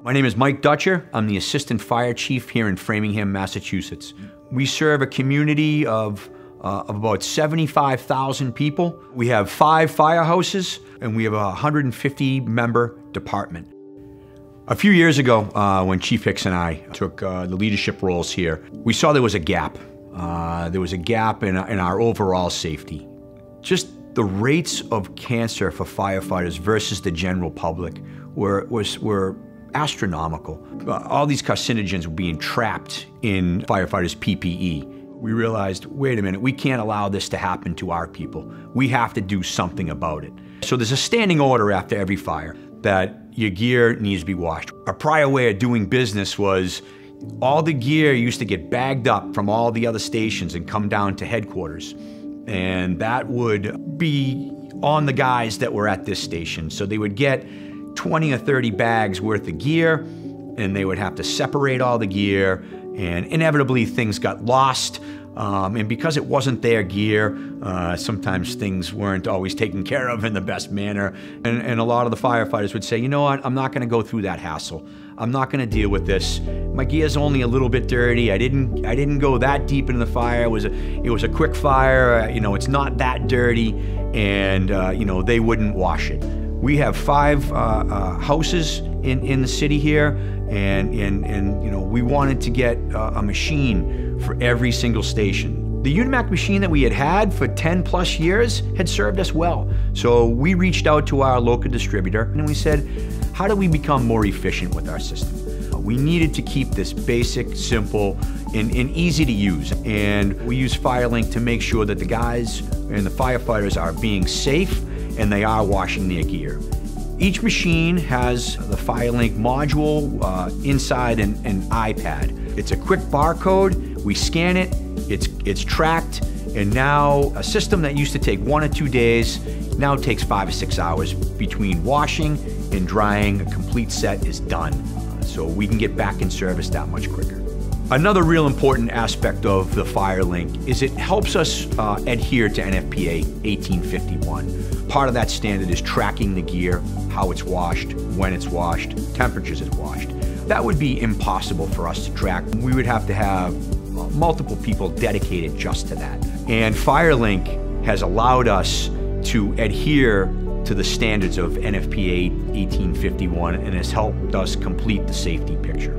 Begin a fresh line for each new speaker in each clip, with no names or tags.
My name is Mike Dutcher. I'm the Assistant Fire Chief here in Framingham, Massachusetts. We serve a community of about 75,000 people. We have 5 firehouses, and we have a 150-member department. A few years ago, when Chief Hicks and I took the leadership roles here, we saw there was a gap. There was a gap in our overall safety. Just the rates of cancer for firefighters versus the general public were astronomical. All these carcinogens were being trapped in firefighters' PPE. We realized, wait a minute, we can't allow this to happen to our people. We have to do something about it. So there's a standing order after every fire that your gear needs to be washed. A prior way of doing business was all the gear used to get bagged up from all the other stations and come down to headquarters. And that would be on the guys that were at this station. So they would get 20 or 30 bags worth of gear, and they would have to separate all the gear, and inevitably things got lost. And because it wasn't their gear, sometimes things weren't always taken care of in the best manner. And a lot of the firefighters would say, you know what, I'm not gonna go through that hassle. I'm not gonna deal with this. My gear's only a little bit dirty. I didn't go that deep into the fire. It was a quick fire. You know, it's not that dirty, and you know, they wouldn't wash it. We have 5 houses in the city here, and you know, we wanted to get a machine for every single station. The UniMac machine that we had for 10+ years had served us well. So we reached out to our local distributor and we said, how do we become more efficient with our system? We needed to keep this basic, simple, and easy to use. And we use FireLinc to make sure that the guys and the firefighters are being safe and they are washing their gear. Each machine has the FireLinc module inside an iPad. It's a quick barcode. We scan it, it's tracked, and now a system that used to take 1 or 2 days now takes 5 or 6 hours. Between washing and drying, a complete set is done. So we can get back in service that much quicker. Another real important aspect of the FireLinc is it helps us adhere to NFPA 1851. Part of that standard is tracking the gear, how it's washed, when it's washed, temperatures it's washed. That would be impossible for us to track. We would have to have multiple people dedicated just to that. And FireLinc has allowed us to adhere to the standards of NFPA 1851 and has helped us complete the safety picture.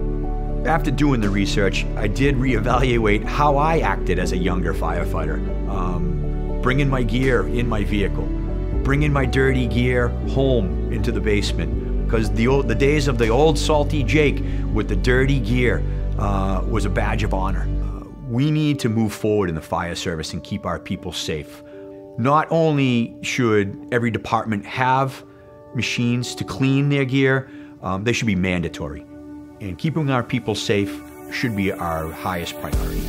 After doing the research, I did reevaluate how I acted as a younger firefighter. Bringing my gear in my vehicle, bringing my dirty gear home into the basement, because the days of the old salty Jake with the dirty gear was a badge of honor. We need to move forward in the fire service and keep our people safe. Not only should every department have machines to clean their gear, they should be mandatory. And keeping our people safe should be our highest priority.